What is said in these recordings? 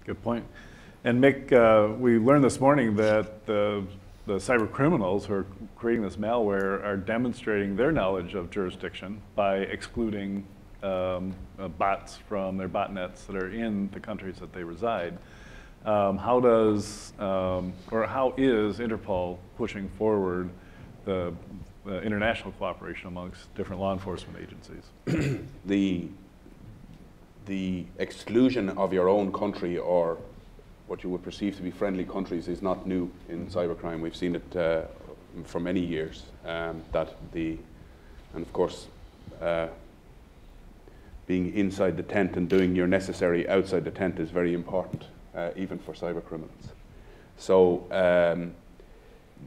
Good point. And Mick, we learned this morning that the cyber criminals who are creating this malware are demonstrating their knowledge of jurisdiction by excluding bots from their botnets that are in the countries that they reside. How does, or how is Interpol pushing forward the international cooperation amongst different law enforcement agencies? The exclusion of your own country or what you would perceive to be friendly countries is not new in cybercrime. We've seen it for many years. And of course, being inside the tent and doing your necessary outside the tent is very important, even for cyber criminals. So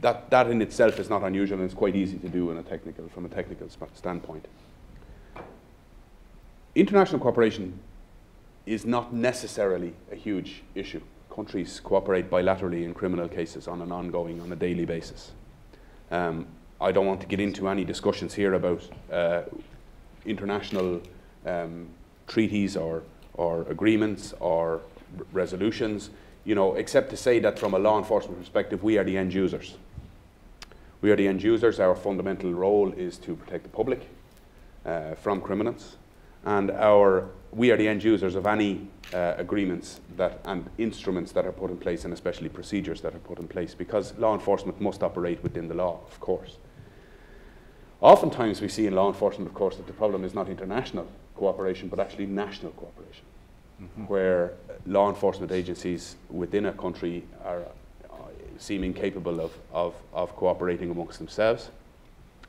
that in itself is not unusual, and it's quite easy to do from a technical standpoint. International cooperation is not necessarily a huge issue. Countries cooperate bilaterally in criminal cases on a daily basis. I don't want to get into any discussions here about international treaties or agreements or resolutions, except to say that from a law enforcement perspective, we are the end users. We are the end users. Our fundamental role is to protect the public from criminals. And we are the end users of any agreements and instruments that are put in place, and especially procedures that are put in place, because law enforcement must operate within the law, of course. Oftentimes we see in law enforcement, of course, that the problem is not international cooperation, but actually national cooperation, where law enforcement agencies within a country are seem incapable of cooperating amongst themselves.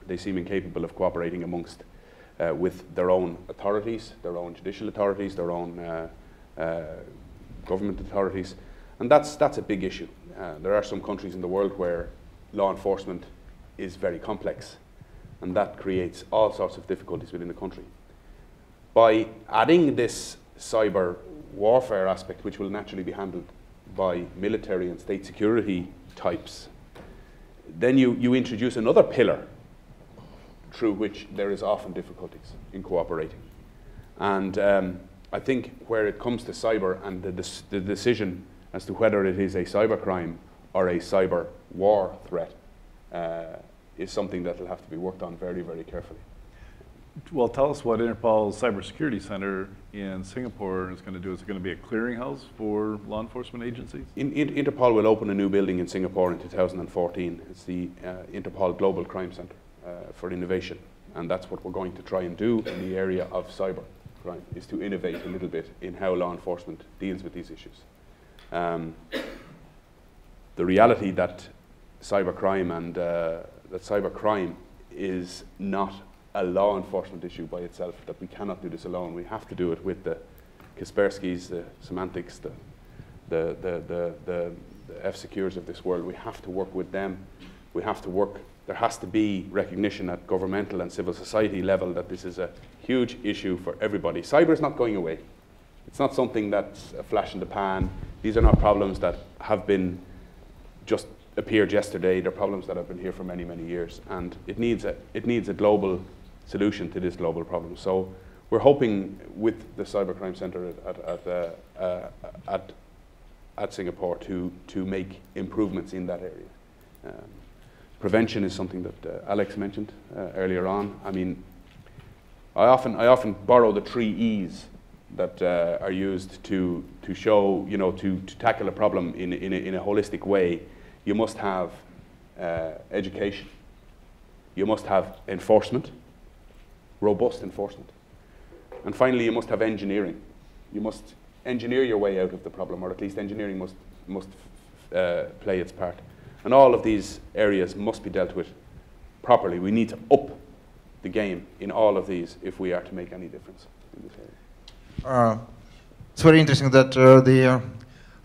They seem incapable of cooperating amongst with their own authorities, their own judicial authorities, their own government authorities, and that's a big issue. There are some countries in the world where law enforcement is very complex, and that creates all sorts of difficulties within the country. By adding this cyber warfare aspect, which will naturally be handled by military and state security types, then you introduce another pillar through which there is often difficulties in cooperating. And I think where it comes to cyber and the decision as to whether it is a cybercrime or a cyber war threat is something that will have to be worked on very, very carefully. Well, tell us what Interpol's Cybersecurity Center in Singapore is going to do. Is it going to be a clearinghouse for law enforcement agencies? Interpol will open a new building in Singapore in 2014. It's the Interpol Global Crime Center for Innovation. And that's what we're going to try and do in the area of cyber crime, is to innovate a little bit in how law enforcement deals with these issues. The reality that cybercrime and that cybercrime is not a law enforcement issue by itself, that we cannot do this alone. We have to do it with the Kasperskys, the Semantics, the F-Secures of this world. We have to work with them. We have to work. There has to be recognition at governmental and civil society level that this is a huge issue for everybody. Cyber is not going away. It's not something that's a flash in the pan. These are not problems that have been just appeared yesterday. They're problems that have been here for many, many years. And it needs a global solution to this global problem. So we're hoping with the Cybercrime Center at Singapore to make improvements in that area. Prevention is something that Alex mentioned earlier on. I mean, I often borrow the 3 E's that are used to show, to tackle a problem in a holistic way. You must have education. You must have enforcement, robust enforcement. And finally, you must have engineering. You must engineer your way out of the problem, or at least engineering must play its part. And all of these areas must be dealt with properly. We need to up the game in all of these if we are to make any difference in this area. It's very interesting that the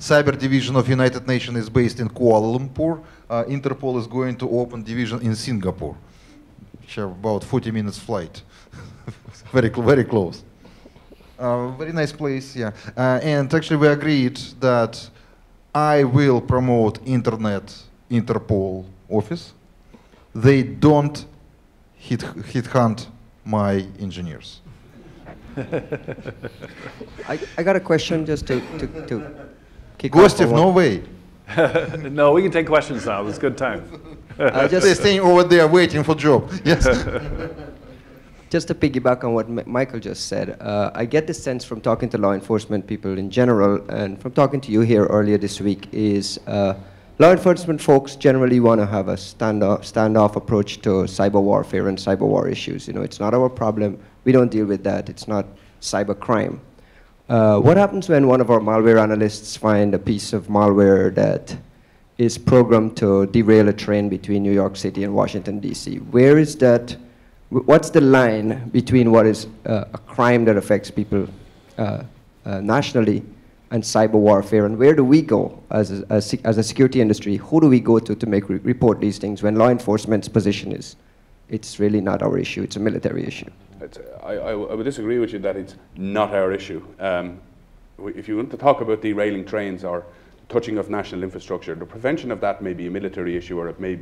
Cyber Division of United Nations is based in Kuala Lumpur. Interpol is going to open division in Singapore, which have about 40 minutes flight. very close. Very nice place, yeah. And actually we agreed that I will promote Interpol office. They don't headhunt my engineers. I got a question just to kick off Gostyev, on no what- way. No, we can take questions now. It's a good time. They're staying over there waiting for job. Yes. Just to piggyback on what Michael just said, I get the sense from talking to law enforcement people in general and from talking to you here earlier this week is law enforcement folks generally want to have a standoff approach to cyber warfare and cyber war issues. You know, it's not our problem. We don't deal with that. It's not cybercrime. What happens when one of our malware analysts find a piece of malware that is programmed to derail a train between New York City and Washington, D.C.? Where is that? What's the line between what is a crime that affects people nationally and cyber warfare, and where do we go as a security industry? Who do we go to make report these things when law enforcement's position is it's really not our issue, it's a military issue? I would disagree with you that it's not our issue. If you want to talk about derailing trains or touching of national infrastructure, the prevention of that may be a military issue or it may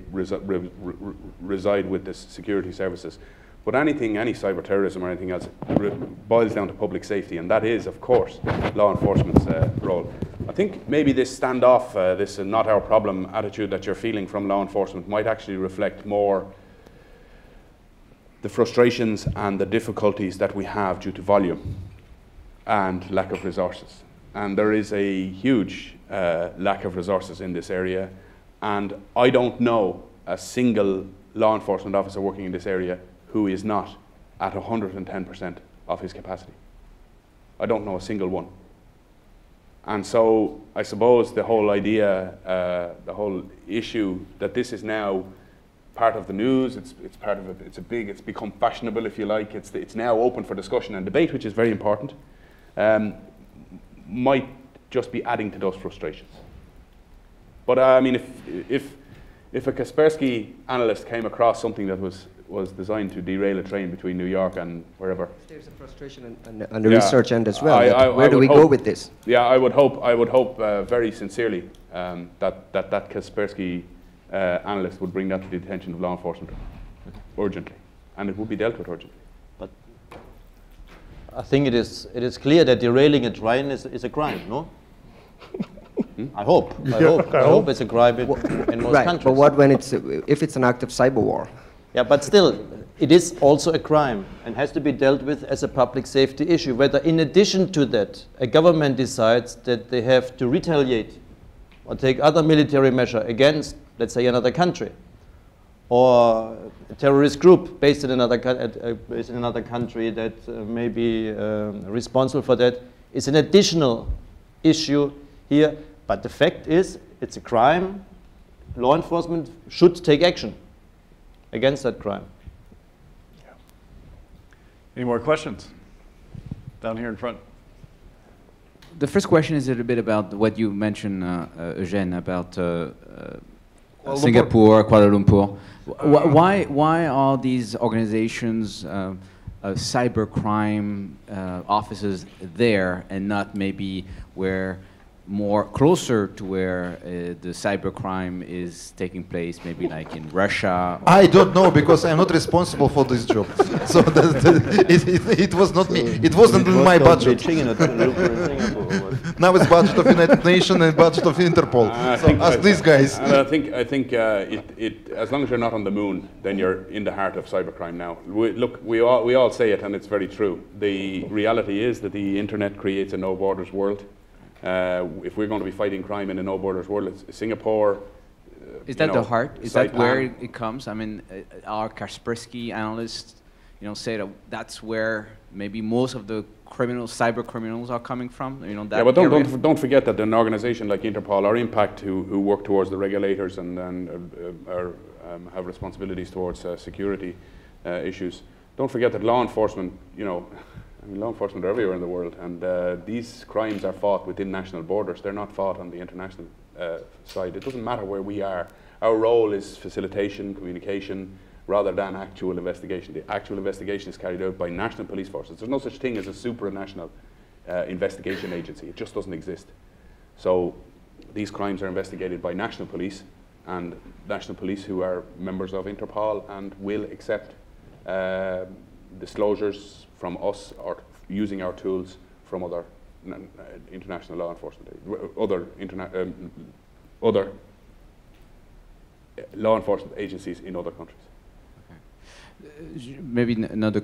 reside with the security services. But anything, any cyber terrorism or anything else boils down to public safety, and that is, of course, law enforcement's role. I think maybe this standoff, this not our problem attitude that you're feeling from law enforcement might actually reflect more the frustrations and the difficulties that we have due to volume and lack of resources. And there is a huge lack of resources in this area, and I don't know a single law enforcement officer working in this area who is not at 110% of his capacity. I don't know a single one. And so I suppose the whole idea, the whole issue that this is now part of the news, it's part of it's become fashionable, if you like, it's now open for discussion and debate, which is very important, might just be adding to those frustrations. But I mean, if a Kaspersky analyst came across something that was designed to derail a train between New York and wherever, there's a frustration on the research end as well. Where do we go with this? Yeah, I would hope very sincerely that Kaspersky analyst would bring that to the attention of law enforcement urgently, and it would be dealt with urgently. But I think it is clear that derailing a train is a crime, no? I hope it's a crime in most right, countries. but what when if it's an act of cyber war? Yeah, but still, it is also a crime and has to be dealt with as a public safety issue. Whether in addition to that, a government decides that they have to retaliate or take other military measure against, let's say, another country, or a terrorist group based in another country that may be responsible for that, is an additional issue here. But the fact is, it's a crime. Law enforcement should take action against that crime. Yeah. Any more questions? Down here in front. The first question is a little bit about what you mentioned, Eugène, about Singapore, Kuala Lumpur. Why are these organizations, cybercrime offices there and not maybe where more closer to where the cybercrime is taking place, maybe like in Russia? I don't know, because I'm not responsible for this job. So it was not me. It wasn't in my budget. Now it's budget of United Nations and budget of Interpol. So ask these guys. And I think as long as you're not on the moon, then you're in the heart of cybercrime now. We all say it, and it's very true. The reality is that the internet creates a no borders world. If we're going to be fighting crime in a no borders world, it's Singapore. Is that the heart? Is that where it comes? I mean, our Kaspersky analysts, say that that's where maybe most of the criminals, cyber criminals, are coming from. That. Yeah, but don't forget that an organisation like Interpol or Impact, who work towards the regulators and have responsibilities towards security issues. Don't forget that law enforcement, law enforcement are everywhere in the world, and these crimes are fought within national borders. They're not fought on the international side. It doesn't matter where we are. Our role is facilitation, communication, rather than actual investigation. The actual investigation is carried out by national police forces. There's no such thing as a supranational investigation agency. It just doesn't exist. So these crimes are investigated by national police, and national police who are members of Interpol and will accept disclosures from us or using our tools from other international law enforcement, other law enforcement agencies in other countries. Maybe another,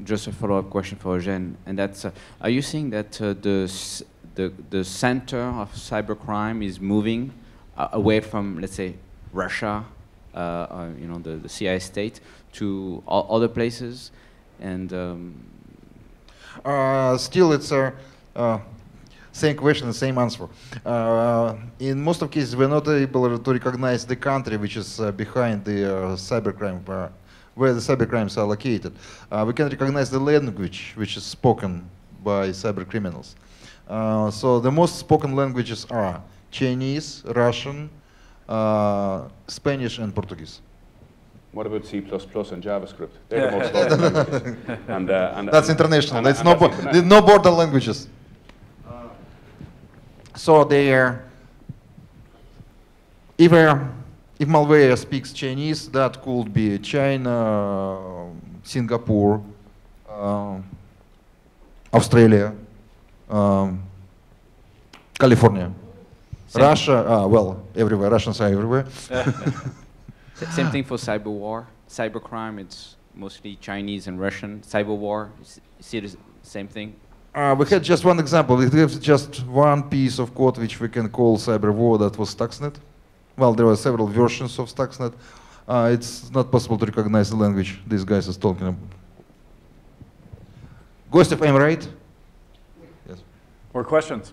just a follow-up question for Eugène, and that's: are you seeing that the center of cybercrime is moving away from, let's say, Russia, the CIA state, to other places, and still it's a same question, same answer. In most of cases, we're not able to recognize the country which is behind the cybercrime, where the cybercrimes are located. We can recognize the language which is spoken by cybercriminals. So the most spoken languages are Chinese, Russian, Spanish, and Portuguese. What about C++ and JavaScript? They're the most spoken languages. That's international. There's no border languages. So if malware speaks Chinese, that could be China, Singapore, Australia, California, Russia. Well, everywhere. Russians are everywhere. Same thing for cyber war, cybercrime. It's mostly Chinese and Russian. Cyber war, you see the same thing. We had just one example. We have just one piece of code which we can call cyber war. That was Stuxnet. Well, there were several versions of Stuxnet. It's not possible to recognize the language these guys are talking about. Gostov, am I right? Yes. More questions?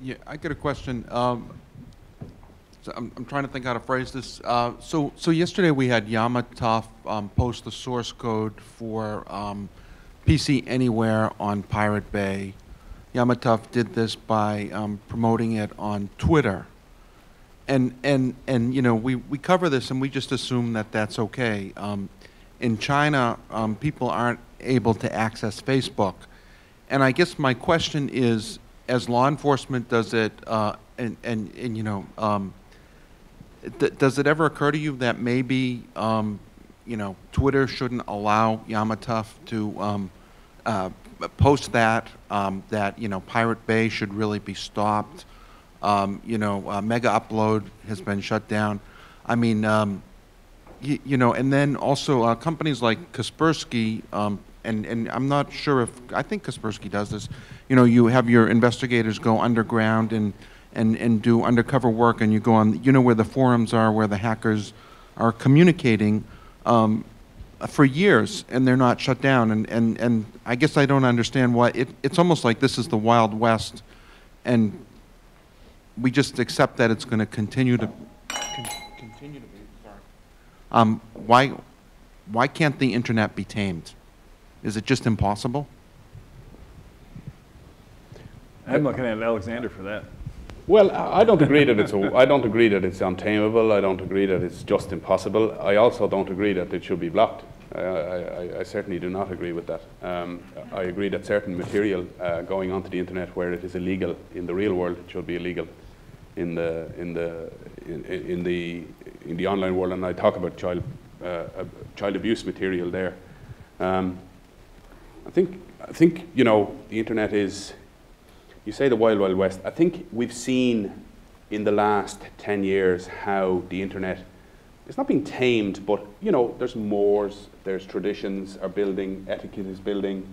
Yeah, I got a question. So I'm trying to think how to phrase this. So yesterday we had Yamatov post the source code for PC Anywhere on Pirate Bay. Yamatov did this by promoting it on Twitter. And we cover this and we just assume that that's okay. In China, people aren't able to access Facebook. And I guess my question is, as law enforcement does it, does it ever occur to you that maybe Twitter shouldn't allow Yamatov to post that Pirate Bay should really be stopped? Mega Upload has been shut down. I mean, and then also companies like Kaspersky, and I'm not sure if, I think Kaspersky does this. You have your investigators go underground and do undercover work, and you go on, where the forums are, where the hackers are communicating for years, and they're not shut down. And I guess I don't understand why. It's almost like this is the Wild West, and we just accept that it's going to continue to be. Sorry. Why can't the internet be tamed? Is it just impossible? I'm looking at Alexander for that. Well, I don't agree that it's untamable. I don't agree that it's just impossible. I also don't agree that it should be blocked. I certainly do not agree with that. I agree that certain material going onto the internet where it is illegal in the real world, it should be illegal in the online world, and I talk about child abuse material there. I think the internet is. You say the Wild Wild West. I think we've seen in the last 10 years how the internet is not being tamed, but there's mores, there's traditions are building, etiquette is building,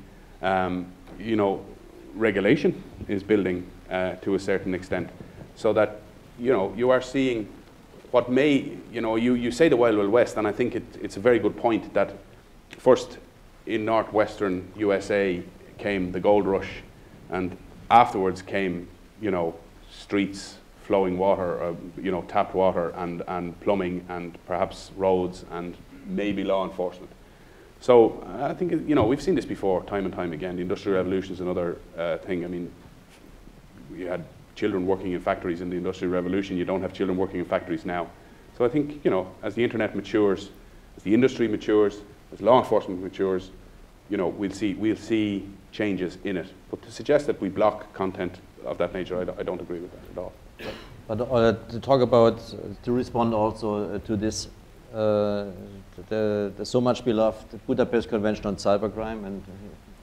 regulation is building to a certain extent, so that you are seeing what may you say the Wild Wild West, and I think it's a very good point that first in northwestern USA came the gold rush, and afterwards came, streets, flowing water, tapped water, and plumbing, and perhaps roads, and maybe law enforcement. So I think we've seen this before, time and time again. The Industrial Revolution is another thing. I mean, we had children working in factories in the Industrial Revolution. You don't have children working in factories now. So I think as the internet matures, as the industry matures, as law enforcement matures, we'll see changes in it. But to suggest that we block content of that nature, I don't agree with that at all. But to talk about, to respond also to this, the so much beloved Budapest Convention on Cybercrime, and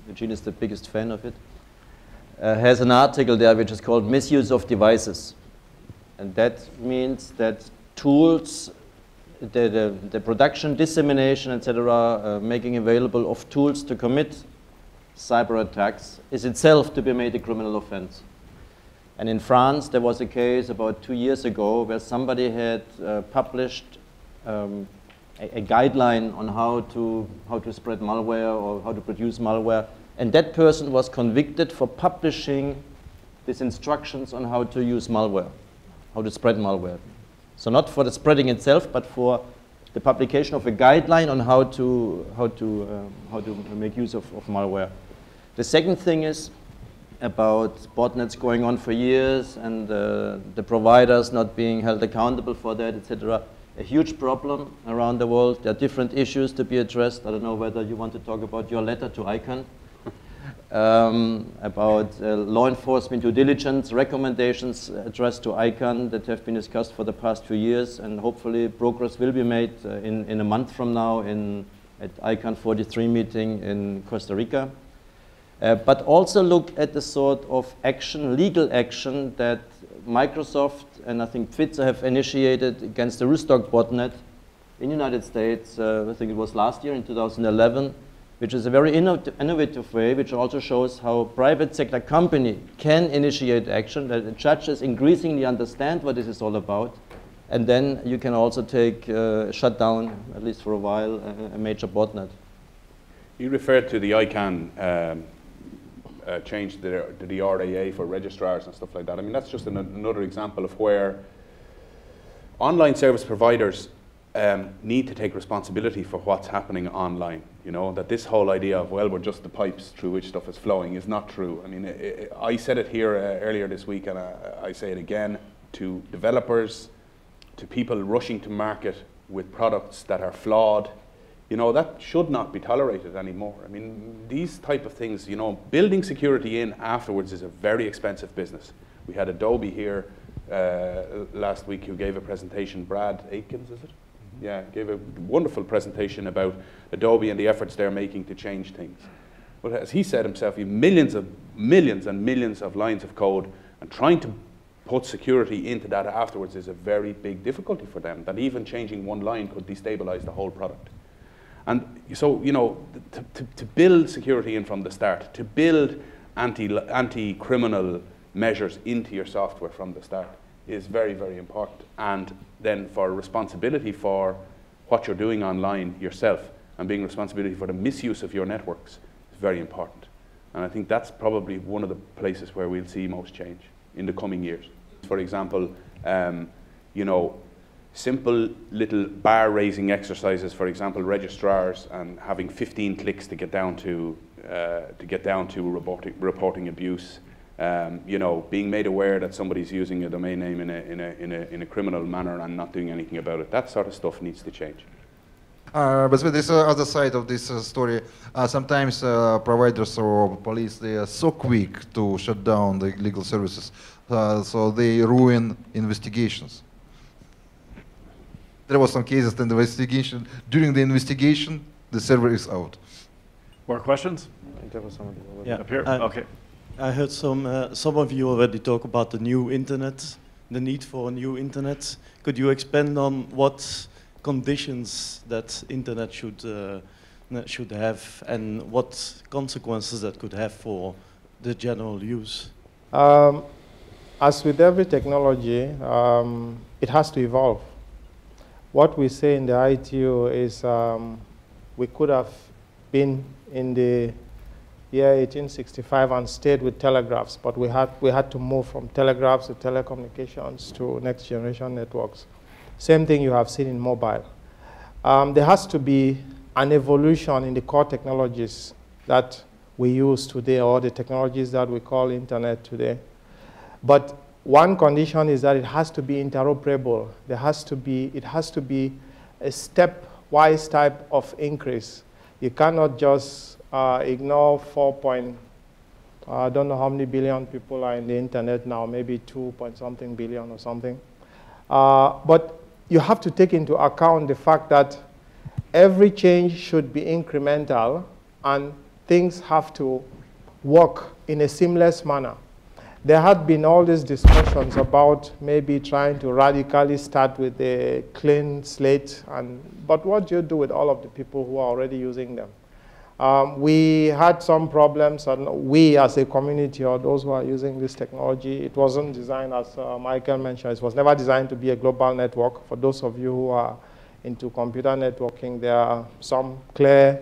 Eugene is the biggest fan of it. has an article there which is called Misuse of Devices. And that means that tools, the production, dissemination, etc., making available of tools to commit cyber attacks is itself to be made a criminal offense. And in France, there was a case about 2 years ago where somebody had published a guideline on how to spread malware or how to produce malware. And that person was convicted for publishing these instructions on how to use malware, how to spread malware. So not for the spreading itself, but for the publication of a guideline on how to make use of malware. The second thing is about botnets going on for years and the providers not being held accountable for that, etc. A huge problem around the world. There are different issues to be addressed. I don't know whether you want to talk about your letter to ICANN, about law enforcement due diligence recommendations addressed to ICANN that have been discussed for the past few years, and hopefully progress will be made in a month from now at ICANN 43 meeting in Costa Rica. But also look at the sort of action, legal action that Microsoft and I think Pfizer have initiated against the Rustock botnet in the United States, I think it was last year in 2011, which is a very innovative way, which also shows how private sector company can initiate action, that the judges increasingly understand what this is all about, and then you can also shut down, at least for a while, a major botnet. You referred to the ICANN change to the RAA for registrars and stuff like that. I mean, that's just another example of where online service providers need to take responsibility for what's happening online. You know, that this whole idea of, well, we're just the pipes through which stuff is flowing is not true. I mean, I said it here earlier this week, and I say it again to developers, to people rushing to market with products that are flawed. You know, that should not be tolerated anymore. I mean, these type of things, you know, building security in afterwards is a very expensive business. We had Adobe here last week who gave a presentation, Brad Aikens, is it? Mm-hmm. Yeah, gave a wonderful presentation about Adobe and the efforts they're making to change things. But as he said himself, you have millions and millions of lines of code, and trying to put security into that afterwards is a very big difficulty for them, that even changing one line could destabilize the whole product. And so, you know, to build security in from the start, to build anti-criminal measures into your software from the start is very, very important. And then for responsibility for what you're doing online yourself and being responsibility for the misuse of your networks is very important. And I think that's probably one of the places where we'll see most change in the coming years. For example, you know, simple little bar-raising exercises, for example, registrars and having 15 clicks to get down to reporting abuse. You know, being made aware that somebody's using a domain name in a criminal manner and not doing anything about it. That sort of stuff needs to change. But with this other side of this story, sometimes providers or police, they are so quick to shut down the legal services, so they ruin investigations. There was some cases in the investigation. During the investigation, the server is out. More questions? There was somebody over Yeah. Up here? Okay. I heard some of you already talk about the new internet, the need for a new internet. Could you expand on what conditions that internet should have and what consequences that could have for the general use? As with every technology, it has to evolve. What we say in the ITU is we could have been in the year 1865 and stayed with telegraphs, but we had to move from telegraphs to telecommunications to next generation networks. Same thing you have seen in mobile. There has to be an evolution in the core technologies that we use today, or the technologies that we call internet today. But one condition is that it has to be interoperable. It has to be a stepwise type of increase. You cannot just ignore I don't know how many billion people are in the internet now, maybe 2-point-something billion or something. But you have to take into account the fact that every change should be incremental and things have to work in a seamless manner. There had been all these discussions about maybe trying to radically start with a clean slate, but what do you do with all of the people who are already using them? We had some problems, and we as a community or those who are using this technology, it wasn't designed, as Michael mentioned, it was never designed to be a global network. For those of you who are into computer networking, there are some clear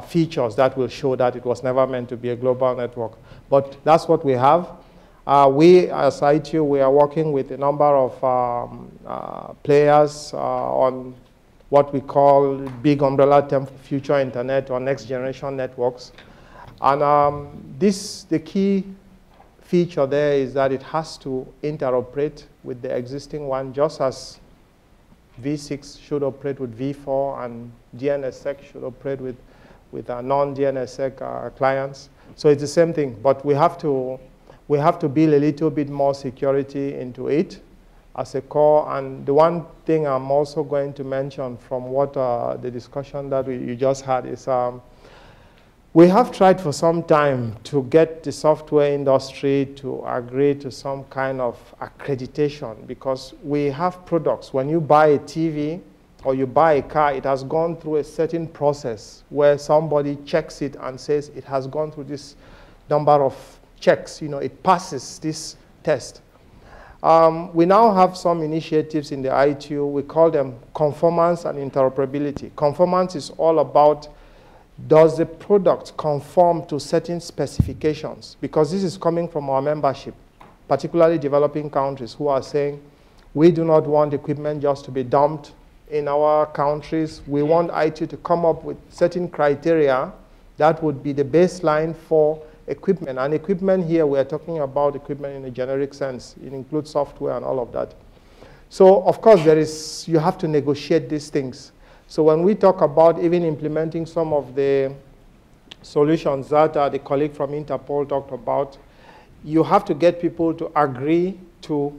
features that will show that it was never meant to be a global network. But that's what we have. We, as ITU, we are working with a number of players on what we call big umbrella term for future internet or next generation networks. And the key feature there is that it has to interoperate with the existing one, just as V6 should operate with V4 and DNSSEC should operate with non-DNSSEC clients. So it's the same thing, but we have to build a little bit more security into it as a core. And the one thing I'm also going to mention from what the discussion that you just had is we have tried for some time to get the software industry to agree to some kind of accreditation, because we have products. When you buy a TV or you buy a car, it has gone through a certain process where somebody checks it and says it has gone through this number of checks. You know, it passes this test. We now have some initiatives in the ITU. We call them conformance and interoperability. Conformance is all about, does the product conform to certain specifications? Because this is coming from our membership, particularly developing countries who are saying, we do not want equipment just to be dumped in our countries. We want ITU to come up with certain criteria that would be the baseline for equipment. And equipment here, we are talking about equipment in a generic sense. It includes software and all of that. So, of course, you have to negotiate these things. So when we talk about even implementing some of the solutions that the colleague from Interpol talked about, you have to get people to agree to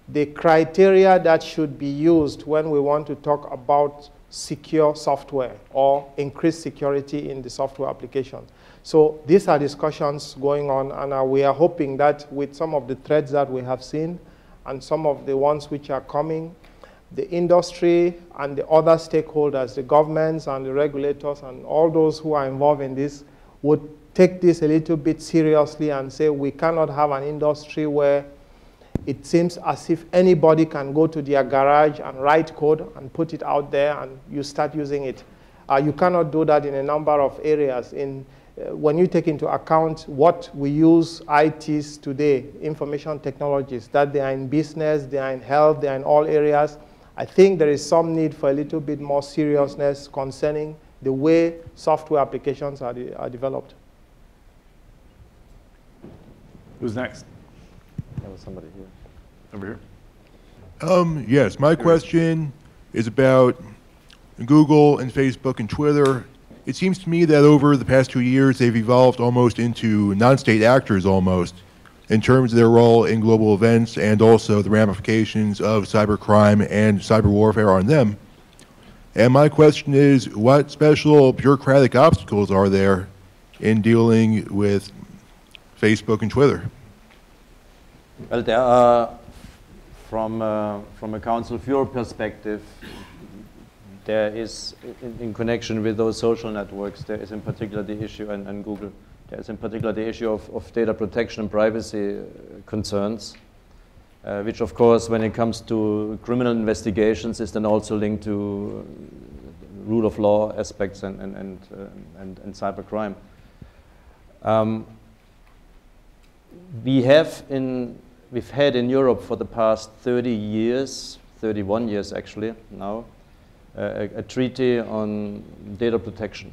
the criteria that should be used when we want to talk about secure software or increased security in the software application. So these are discussions going on, and we are hoping that with some of the threats that we have seen and some of the ones which are coming, the industry and the other stakeholders, the governments and the regulators and all those who are involved in this would take this a little bit seriously and say we cannot have an industry where it seems as if anybody can go to their garage and write code and put it out there and you start using it. You cannot do that in a number of areas. When you take into account what we use ITs today, information technologies, that they are in business, they are in health, they are in all areas, I think there is some need for a little bit more seriousness concerning the way software applications are developed. Who's next? There was somebody here. Over here. Yes, my question is about Google and Facebook and Twitter. It seems to me that over the past 2 years, they've evolved almost into non-state actors almost, in terms of their role in global events and also the ramifications of cybercrime and cyber warfare on them. And my question is, what special bureaucratic obstacles are there in dealing with Facebook and Twitter? Well, there are, from a Council of Europe perspective, there is, in connection with those social networks, there is in particular the issue, and Google, there is in particular the issue of data protection and privacy concerns, which of course, when it comes to criminal investigations, is then also linked to rule of law aspects and cybercrime. We've had in Europe for the past 30 years, 31 years actually now, a treaty on data protection,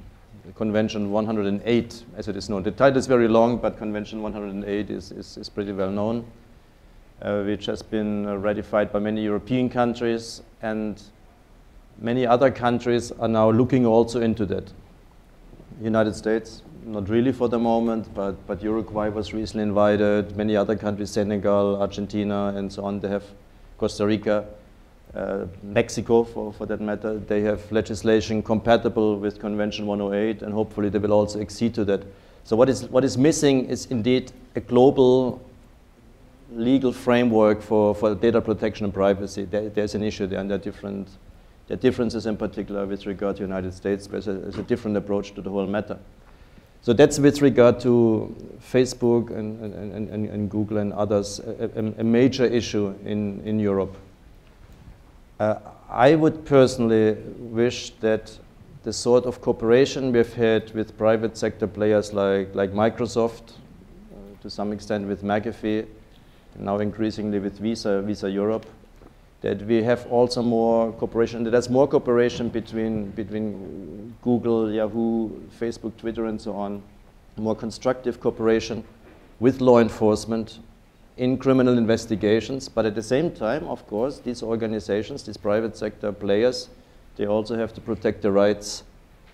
Convention 108, as it is known. The title is very long, but Convention 108 is pretty well known, which has been ratified by many European countries, and many other countries are now looking also into that. United States, not really for the moment, but Uruguay was recently invited, many other countries, Senegal, Argentina, and so on. They have Costa Rica, Mexico, for that matter. They have legislation compatible with Convention 108, and hopefully they will also accede to that. So what is missing is indeed a global legal framework for data protection and privacy. There's an issue there, and there are differences in particular with regard to the United States. There's a different approach to the whole matter. So that's with regard to Facebook and Google and others, a major issue in Europe. I would personally wish that the sort of cooperation we've had with private sector players like Microsoft, to some extent with McAfee, and now increasingly with Visa Europe, that we have also more cooperation, that there's more cooperation between Google, Yahoo, Facebook, Twitter, and so on, more constructive cooperation with law enforcement in criminal investigations. But at the same time, of course, these organizations, these private sector players, they also have to protect the rights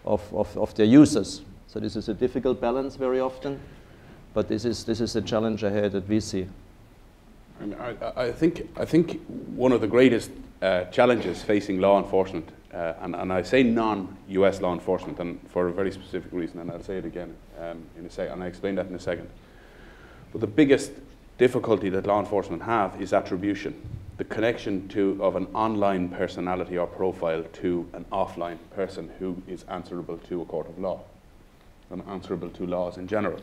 of their users. So this is a difficult balance very often, but this is a challenge ahead that we see. And I think one of the greatest challenges facing law enforcement, and I say non-US law enforcement, and for a very specific reason, and I'll say it again in a second, and I'll explain that in a second. But the biggest difficulty that law enforcement have is attribution, the connection of an online personality or profile to an offline person who is answerable to a court of law, and answerable to laws in general.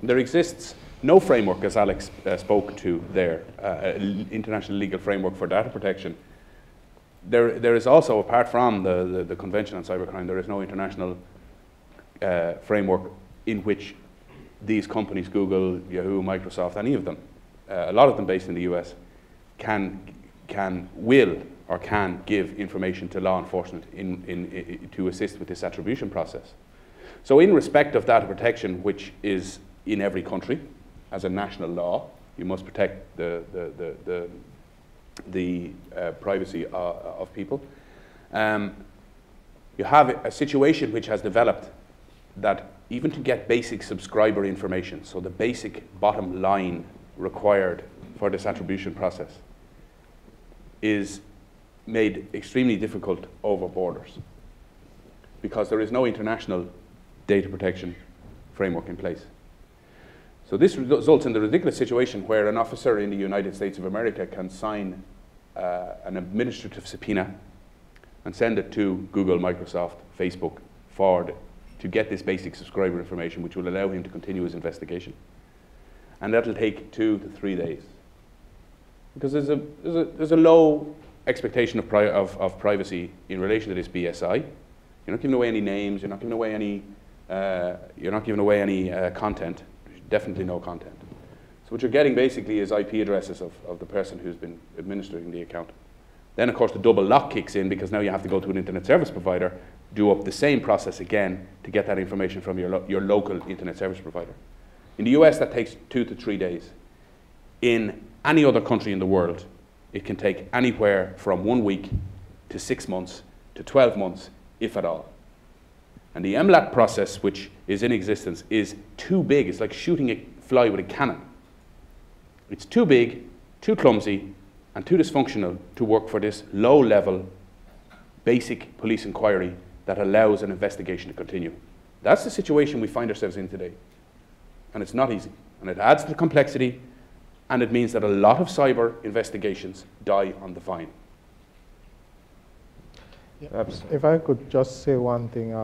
There exists no framework, as Alex spoke to there, international legal framework for data protection. There is also, apart from the Convention on Cybercrime, there is no international framework in which these companies, Google, Yahoo, Microsoft, any of them, a lot of them based in the US, will give information to law enforcement to assist with this attribution process. So in respect of data protection, which is in every country, as a national law, you must protect the privacy of people. You have a situation which has developed that even to get basic subscriber information, so the basic bottom line required for this attribution process, is made extremely difficult over borders because there is no international data protection framework in place. So this results in the ridiculous situation where an officer in the United States of America can sign an administrative subpoena and send it to Google, Microsoft, Facebook to get this basic subscriber information, which will allow him to continue his investigation. And that'll take 2 to 3 days. Because there's a low expectation of privacy in relation to this BSI. You're not giving away any names, you're not giving away any content. Definitely no content. So what you're getting basically is IP addresses of the person who's been administering the account. Then of course the double lock kicks in because now you have to go to an internet service provider, do up the same process again to get that information from your local internet service provider. In the US that takes 2 to 3 days. In any other country in the world, it can take anywhere from 1 week to 6 months to 12 months, if at all. And the MLAT process, which is in existence, is too big. It's like shooting a fly with a cannon. It's too big, too clumsy, and too dysfunctional to work for this low-level, basic police inquiry that allows an investigation to continue. That's the situation we find ourselves in today. And it's not easy. And it adds to the complexity, and it means that a lot of cyber investigations die on the vine. Yeah. If I could just say one thing,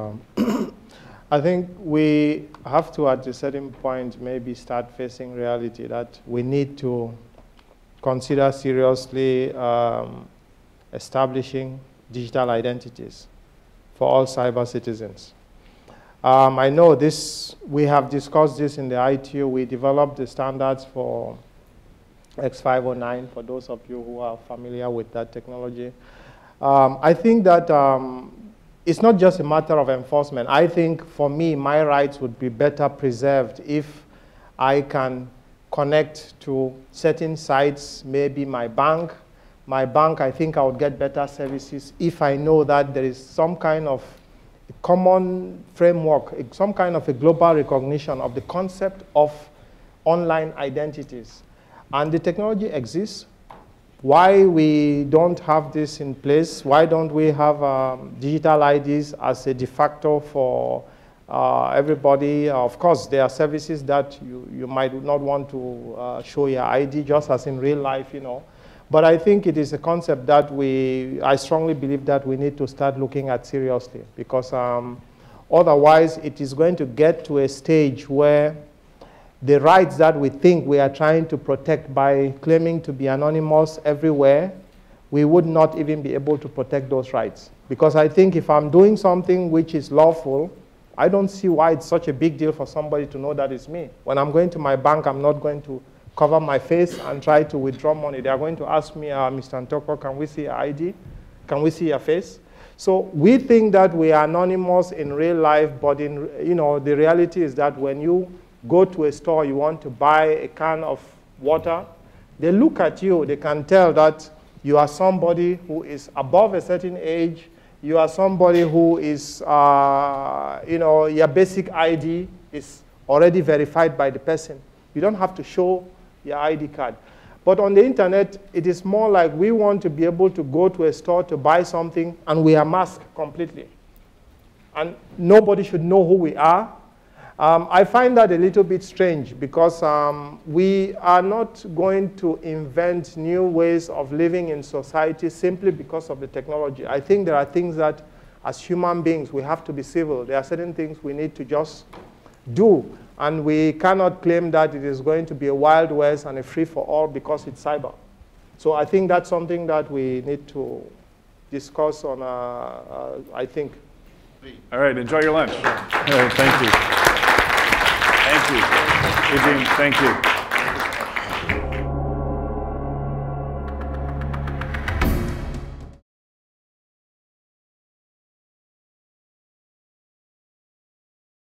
I think we have to, at a certain point, maybe start facing reality that we need to consider seriously establishing digital identities for all cyber citizens. I know this, we have discussed this in the ITU. We developed the standards for X509, for those of you who are familiar with that technology. I think that it's not just a matter of enforcement. I think, for me, my rights would be better preserved if I can connect to certain sites, maybe my bank. My bank, I think I would get better services if I know that there is some kind of common framework, some kind of a global recognition of the concept of online identities. And the technology exists. Why we don't have this in place? Why don't we have digital IDs as a de facto for Everybody, of course, there are services that you might not want to show your ID, just as in real life, you know. But I think it is a concept that I strongly believe that we need to start looking at seriously, because otherwise it is going to get to a stage where the rights that we think we are trying to protect by claiming to be anonymous everywhere, we would not even be able to protect those rights. Because I think if I'm doing something which is lawful, I don't see why it's such a big deal for somebody to know that it's me. When I'm going to my bank, I'm not going to cover my face and try to withdraw money. They are going to ask me, Mr. Ntoko, can we see your ID? Can we see your face? So we think that we are anonymous in real life, but in, you know, the reality is that when you go to a store, you want to buy a can of water, they look at you, they can tell that you are somebody who is above a certain age, you are somebody who is, you know, your basic ID is already verified by the person. You don't have to show your ID card. But on the internet, it is more like we want to be able to go to a store to buy something and we are masked completely. And nobody should know who we are. I find that a little bit strange because we are not going to invent new ways of living in society simply because of the technology. I think there are things that as human beings we have to be civil. There are certain things we need to just do. And we cannot claim that it is going to be a Wild West and a free-for-all because it's cyber. So I think that's something that we need to discuss on, I think. All right, enjoy your lunch. All right, thank you. Thank you. Eugene, thank you.